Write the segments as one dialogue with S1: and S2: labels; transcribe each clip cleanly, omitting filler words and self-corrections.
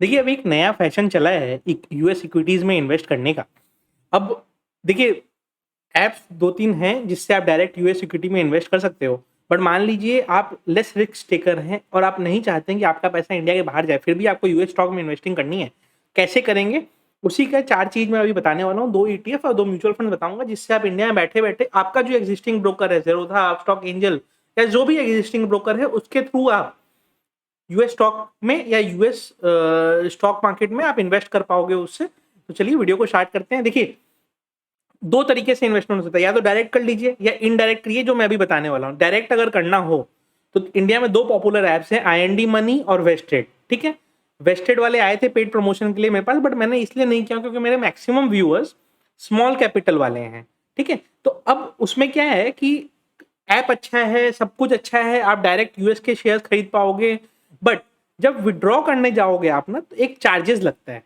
S1: देखिए, अभी एक नया फैशन चला है यूएस इक्विटीज़ में इन्वेस्ट करने का। अब देखिए, ऐप्स 2-3 हैं जिससे आप डायरेक्ट यूएस इक्विटी में इन्वेस्ट कर सकते हो। बट मान लीजिए आप लेस रिस्क टेकर हैं और आप नहीं चाहते हैं कि आपका पैसा इंडिया के बाहर जाए, फिर भी आपको यूएस स्टॉक में इन्वेस्टिंग करनी है। कैसे करेंगे? उसी का 4 चीज़ मैं अभी बताने वाला हूँ। 2 ईटीएफ और 2 म्यूचुअल फंड बताऊँगा, जिससे आप इंडिया में बैठे-बैठे आपका जो एक्जिस्टिंग ब्रोकर है, ज़ेरोधा, अपस्टॉक एंजल या जो भी एक्जिस्टिंग ब्रोकर है, उसके थ्रू आप यूएस स्टॉक में या यूएस स्टॉक मार्केट में आप इन्वेस्ट कर पाओगे उससे। तो चलिए वीडियो को स्टार्ट करते हैं। देखिए, 2 तरीके से इन्वेस्टमेंट हो सकता है, या तो डायरेक्ट कर लीजिए या इनडायरेक्ट करिए, जो मैं अभी बताने वाला हूँ। डायरेक्ट अगर करना हो तो इंडिया में 2 पॉपुलर ऐप्स हैं, आईएनडी मनी और वेस्टेड, ठीक है? वेस्टेड वाले आए थे पेड प्रमोशन के लिए मेरे पास, बट मैंने इसलिए नहीं किया क्योंकि मेरे मैक्सिमम व्यूअर्स स्मॉल कैपिटल वाले हैं, ठीक है? तो अब उसमें क्या है कि ऐप अच्छा है, सब कुछ अच्छा है, आप डायरेक्ट यूएस के शेयर्स खरीद पाओगे, बट जब विड्रॉ करने जाओगे आप ना, तो एक चार्जेस लगता है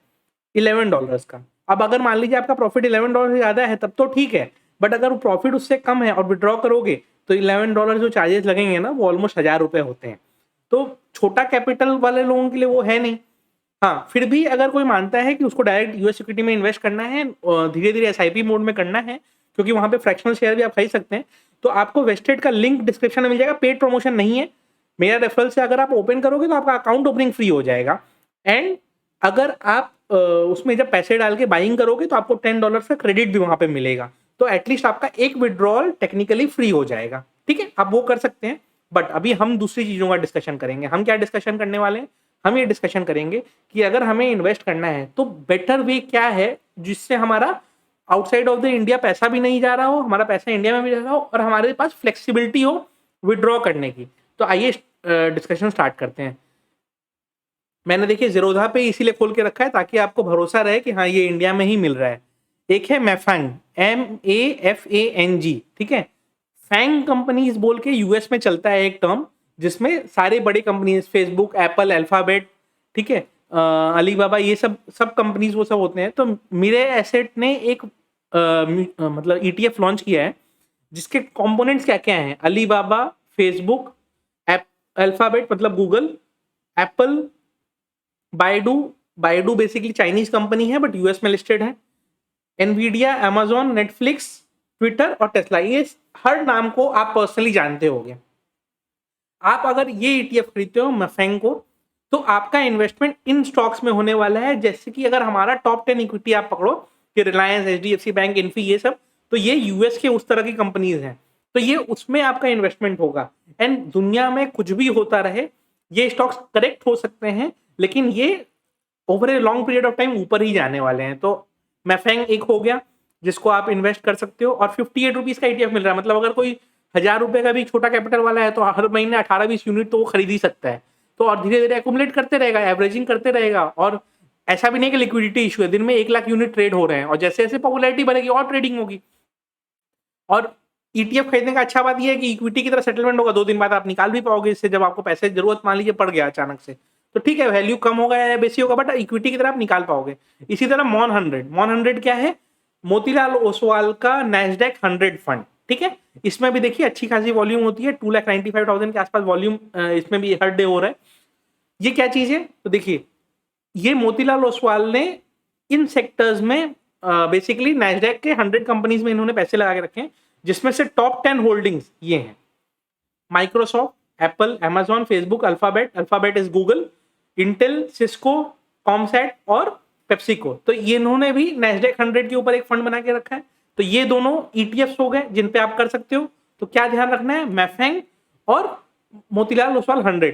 S1: $11 का। अब अगर मान लीजिए आपका प्रॉफिट $11 से ज़्यादा है, तब तो ठीक है, बट अगर वो प्रॉफिट उससे कम है और विड्रॉ करोगे तो $11 जो चार्जेस लगेंगे ना, वो ऑलमोस्ट ₹1000 होते हैं। तो छोटा कैपिटल वाले लोगों के लिए वो है नहीं। हाँ, फिर भी अगर कोई मानता है कि उसको डायरेक्ट यूएस इक्विटी में इन्वेस्ट करना है, धीरे-धीरे एसआईपी मोड में करना है, क्योंकि वहाँ पे फ्रैक्शनल शेयर भी आप खरीद सकते हैं, तो आपको वेस्टेड का लिंक डिस्क्रिप्शन में मिल जाएगा। पेड प्रमोशन नहीं है। मेरा रेफरल से अगर आप ओपन करोगे तो आपका अकाउंट ओपनिंग फ्री हो जाएगा। एंड अगर आप उसमें जब पैसे डाल के बाइंग करोगे तो आपको $10 का क्रेडिट भी वहाँ पे मिलेगा। तो एटलीस्ट आपका एक विड्रॉल टेक्निकली फ्री हो जाएगा। ठीक है? आप वो कर सकते हैं। बट अभी हम दूसरी चीज़ों का डिस्कशन करेंगे। हम क्या डिस्कशन करने वाले हैं? हम ये डिस्कशन करेंगे कि अगर हमें इन्वेस्ट करना है तो बेटर वे क्या है जिससे हमारा आउटसाइड ऑफ द इंडिया पैसा भी नहीं जा रहा हो, हमारा पैसा इंडिया में भी रह रहा हो और हमारे पास फ्लेक्सिबिलिटी हो विड्रॉ करने की। तो आइए डिस्कशन स्टार्ट करते हैं। मैंने देखिए ज़ेरोधा पे इसीलिए खोल के रखा है ताकि आपको भरोसा रहे कि हाँ, ये इंडिया में ही मिल रहा है। एक है मैफैंग, MAFANG, ठीक है? फैंग कंपनीज बोल के यूएस में चलता है एक टर्म, जिसमें सारे बड़े कंपनीज फेसबुक, एप्पल, अल्फाबेट, ठीक है, अलीबाबा, ये सब सब कंपनीज वो सब होते हैं। तो मेरे एसेट ने एक मतलब ईटीएफ लॉन्च किया है जिसके कंपोनेंट्स क्या क्या हैं? अलीबाबा, फेसबुक, अल्फाबेट मतलब Google, Apple, Baidu. Baidu basically Chinese company है बट यूएस में लिस्टेड है। एनवीडिया, अमेजोन, नेटफ्लिक्स, ट्विटर और टेस्ला, ये हर नाम को आप पर्सनली जानते होंगे। आप अगर ये ईटीएफ खरीदते हो मफेंग को, तो आपका इन्वेस्टमेंट इन स्टॉक्स में होने वाला है। जैसे कि अगर हमारा टॉप 10 इक्विटी आप पकड़ो कि रिलायंस, एचडीएफसी बैंक, इन्फी, ये सब, तो ये यूएस के उस तरह की कंपनीज हैं, तो ये उसमें आपका इन्वेस्टमेंट होगा। एंड दुनिया में कुछ भी होता रहे, ये स्टॉक्स करेक्ट हो सकते हैं, लेकिन ये over a long period of time ऊपर ही जाने वाले हैं। तो मैफेंग एक हो गया जिसको आप इन्वेस्ट कर सकते हो, और 58 रुपीज का ईटीएफ मिल रहा है। मतलब अगर कोई ₹1000 का भी छोटा कैपिटल वाला है तो हर महीने 18-20 यूनिट तो वो खरीद ही सकता है। तो और धीरे धीरे एक्यूमुलेट करते रहेगा, एवरेजिंग करते रहेगा। और ऐसा भी नहीं कि लिक्विडिटी इशू है, दिन में 1 लाख यूनिट ट्रेड हो रहे हैं, और जैसे जैसे पॉपुलैरिटी बढ़ेगी और ट्रेडिंग होगी। और ईटीएफ खरीदने का अच्छा बात यह है कि इक्विटी की तरह सेटलमेंट होगा, 2 दिन बाद आप निकाल भी पाओगे इससे, जब आपको पैसे की जरूरत मान लीजिए पड़ गया अचानक से, तो ठीक है, वैल्यू कम होगा या बेसी होगा, बट इक्विटी की तरह आप निकाल पाओगे। इसी तरह मॉन 100 क्या है? मोतीलाल ओसवाल का नैस्डैक 100 फंड, ठीक है? इसमें भी देखिए अच्छी खासी वॉल्यूम होती है, 2,95,000 के आसपास वॉल्यूम इसमें भी हर डे हो रहा है। ये क्या चीज है? तो देखिए, ये मोतीलाल ओसवाल ने इन सेक्टर्स में बेसिकली नैस्डैक के 100 कंपनीज में इन्होंने पैसे लगा के रखे हैं, जिसमें से टॉप 10 होल्डिंग्स ये हैं: Microsoft, Apple, Amazon, Facebook, alphabet, alphabet is Google, Intel, Cisco, COMSATS और पेप्सिको। तो ये इन्होंने भी नैस्डैक 100 के ऊपर एक फंड बना के रखा है। तो ये दोनों ईटीएफ्स हो गए जिन पे आप कर सकते हो। तो क्या ध्यान रखना है? मैफेंग और मोतीलाल ओसवाल 100,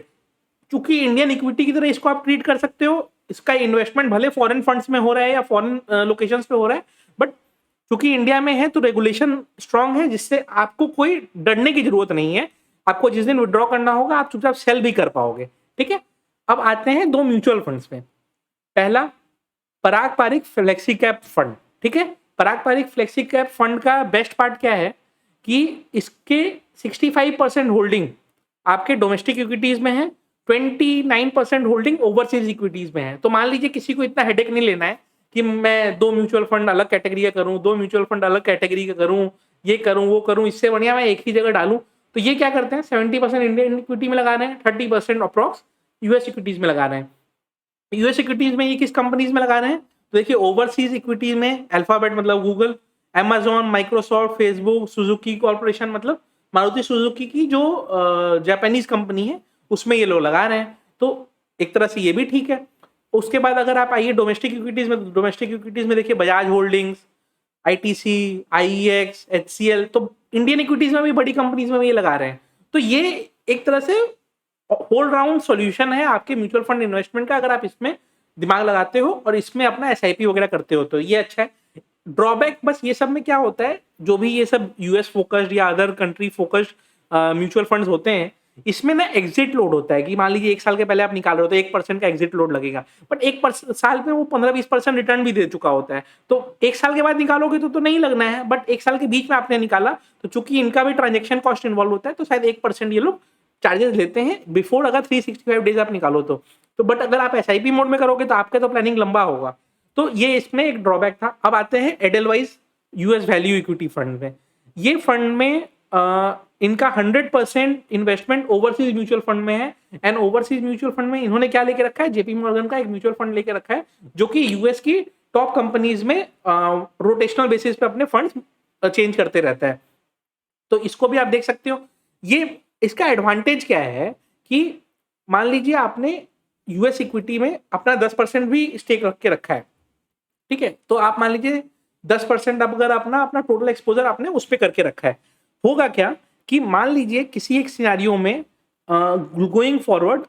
S1: चूंकि इंडियन इक्विटी की तरह इसको आप ट्रीट कर सकते हो। इसका इन्वेस्टमेंट भले फॉरेन फंड्स में हो रहा है या फॉरेन लोकेशंस पे हो रहा है, बट चूंकि इंडिया में है तो रेगुलेशन स्ट्रांग है, जिससे आपको कोई डरने की जरूरत नहीं है। आपको जिस दिन विड्रॉ करना होगा आप चुपचाप सेल भी कर पाओगे, ठीक है? अब आते हैं 2 म्यूचुअल फंड्स में। पहला, पराग पारिक फ्लेक्सी कैप फंड, ठीक है? पराग पारिक फ्लेक्सी कैप फंड का बेस्ट पार्ट क्या है कि इसके 65% होल्डिंग आपके डोमेस्टिक इक्विटीज में है, 29% होल्डिंग ओवरसीज इक्विटीज में है। तो मान लीजिए किसी को इतना हेडेक नहीं लेना है कि मैं 2 म्यूचुअल फंड अलग कैटेगरी का करूं, 2 म्यूचुअल फंड अलग कैटेगरी का करूं, ये करूं वो करूं, इससे बढ़िया मैं एक ही जगह डालूं। तो ये क्या करते हैं, 70% इंडियन इक्विटी में लगा रहे हैं, 30% अप्रॉक्स यूएस इक्विटीज में लगा रहे हैं। यूएस इक्विटीज में ये किस कंपनीज में लगा रहे हैं? तो देखिए ओवरसीज इक्विटीज में अल्फाबेट मतलब Google, Amazon, Microsoft, Facebook, Suzuki corporation मतलब मारुति सुजुकी की जो जापानीज कंपनी है उसमें ये लोग लगा रहे हैं। तो एक तरह से ये भी ठीक है। उसके बाद अगर आप आइए डोमेस्टिक इक्विटीज में, डोमेस्टिक इक्विटीज में देखिए Bajaj holdings, ITC, IEX, HCL, तो इंडियन इक्विटीज में भी बड़ी कंपनीज में भी ये लगा रहे हैं। तो ये एक तरह से होल राउंड सॉल्यूशन है आपके म्यूचुअल फंड इन्वेस्टमेंट का, अगर आप इसमें दिमाग लगाते हो और इसमें अपना एसआईपी वगैरह करते हो तो ये अच्छा है। ड्रॉबैक बस ये सब में क्या होता है, जो भी ये सब यूएस फोकस्ड या other country focused mutual funds होते हैं, इसमें ना एग्जिट लोड होता है कि मान लीजिए 1 साल के पहले आप निकाल रहे हो तो 1% का एग्जिट लोड लगेगा, बट 1 साल में वो 15-20% रिटर्न भी दे चुका होता है। तो 1 साल के बाद निकालोगे तो नहीं लगना है, बट 1 साल के बीच में आपने निकाला तो चूंकि इनका भी ट्रांजेक्शन कॉस्ट इन्वॉल्व होता है तो शायद 1% ये लोग चार्जेस लेते हैं बिफोर अगर 365 डेज आप निकालो तो बट अगर आप एसआईपी मोड में करोगे तो आपका तो प्लानिंग लंबा होगा। तो ये इसमें एक ड्रॉबैक था। अब आते हैं एडेलवाइज यूएस वैल्यू इक्विटी फंड में। ये फंड में इनका 100% इन्वेस्टमेंट ओवरसीज म्यूचुअल फंड में है। एंड ओवरसीज म्यूचुअल फंड में इन्होंने क्या लेके रखा है, जेपी मॉर्गन का एक म्यूचुअल फंड लेके रखा है जो कि यूएस की टॉप कंपनीज में रोटेशनल बेसिस पे अपने फंड्स चेंज करते रहता है। तो इसको भी आप देख सकते हो। ये इसका एडवांटेज क्या है कि मान लीजिए आपने यूएस इक्विटी में अपना 10% भी स्टेक रख के रखा है, ठीक है, तो आप मान लीजिए 10% अगर अपना टोटल एक्सपोजर आपने उस पर करके रखा है, होगा क्या कि मान लीजिए किसी एक सिनारियो में गोइंग फॉरवर्ड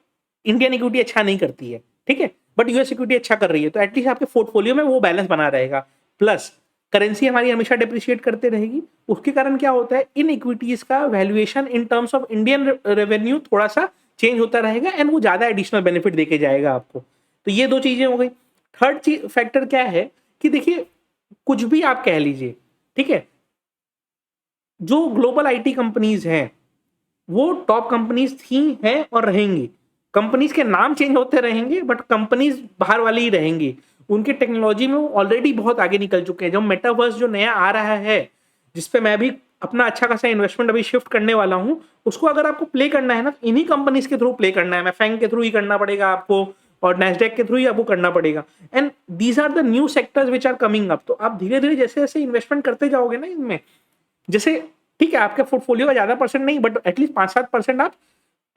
S1: इंडियन इक्विटी अच्छा नहीं करती है, ठीक है, बट यूएस इक्विटी अच्छा कर रही है, तो एटलीस्ट आपके पोर्टफोलियो में वो बैलेंस बना रहेगा। प्लस करेंसी हमारी हमेशा डिप्रिशिएट करते रहेगी, उसके कारण क्या होता है इन इक्विटीज का valuation in terms of Indian revenue थोड़ा सा चेंज होता रहेगा एंड वो ज्यादा एडिशनल बेनिफिट देके जाएगा आपको। तो ये दो चीजें हो गई। थर्ड चीज फैक्टर क्या है कि देखिए कुछ भी आप कह लीजिए, ठीक है, जो ग्लोबल आईटी कंपनीज हैं वो टॉप कंपनीज थी हैं और रहेंगी। कंपनीज के नाम चेंज होते रहेंगे बट कंपनीज बाहर वाली ही रहेंगी। उनके टेक्नोलॉजी में वो ऑलरेडी बहुत आगे निकल चुके हैं। जो मेटावर्स जो नया आ रहा है जिसपे मैं भी अपना अच्छा खासा इन्वेस्टमेंट अभी शिफ्ट करने वाला हूं, उसको अगर आपको प्ले करना है ना, इन्हीं कंपनीज के थ्रू प्ले करना है। फैंग के थ्रू ही करना पड़ेगा आपको और नेस्डेक के थ्रू ही आपको करना पड़ेगा। And these are the new sectors which are coming up. तो आप धीरे धीरे जैसे जैसे इन्वेस्टमेंट करते जाओगे ना इनमें, जैसे ठीक है आपके पोर्टफोलियो का ज्यादा परसेंट नहीं बट एटलीस्ट 5-7% आप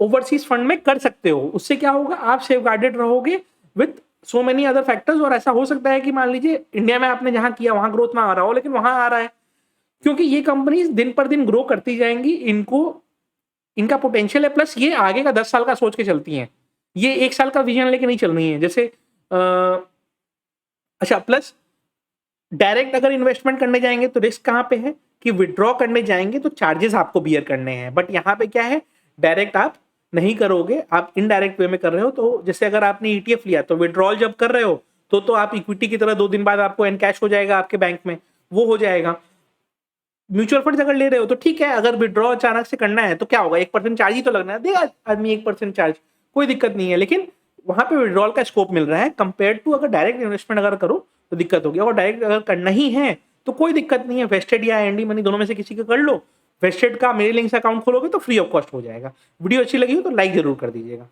S1: ओवरसीज फंड में कर सकते हो। उससे क्या होगा, आप सेफ गार्डेड रहोगे with so many other factors. और ऐसा हो सकता है कि मान लीजिए इंडिया में आपने जहां किया वहां ग्रोथ ना आ रहा हो, लेकिन वहां आ रहा है क्योंकि ये कंपनीज दिन पर दिन ग्रो करती जाएंगी। इनका पोटेंशियल है। प्लस ये आगे का 10 साल का सोच के चलती हैं, ये 1 साल का विजन लेके नहीं चल रही है। जैसे अच्छा, प्लस डायरेक्ट अगर इन्वेस्टमेंट करने जाएंगे तो रिस्क कहां पे है कि विड्रॉ करने जाएंगे तो चार्जेस आपको बियर करने हैं। बट यहाँ पे क्या है, डायरेक्ट आप नहीं करोगे, आप इनडायरेक्ट वे में कर रहे हो। तो जैसे अगर आपने ईटीएफ लिया तो विड्रॉल जब कर रहे हो तो आप इक्विटी की तरह 2 दिन बाद आपको एनकैश हो जाएगा आपके बैंक में, वो हो जाएगा। म्यूचुअल फंड अगर ले रहे हो तो ठीक है, अगर विड्रॉ अचानक से करना है तो क्या होगा, 1% चार्ज ही तो लगना है, देगा आदमी 1% चार्ज, कोई दिक्कत नहीं है। लेकिन वहां पे विड्रॉल का स्कोप मिल रहा है कंपेयर टू अगर डायरेक्ट इन्वेस्टमेंट अगर करो तो दिक्कत होगी। और डायरेक्ट अगर करना ही है तो कोई दिक्कत नहीं है, वेस्टेड या एनडी मनी दोनों में से किसी का कर लो। वेस्टेड का मेरे लिंक से अकाउंट खोलोगे तो फ्री ऑफ कॉस्ट हो जाएगा। वीडियो अच्छी लगी हो तो लाइक जरूर कर दीजिएगा।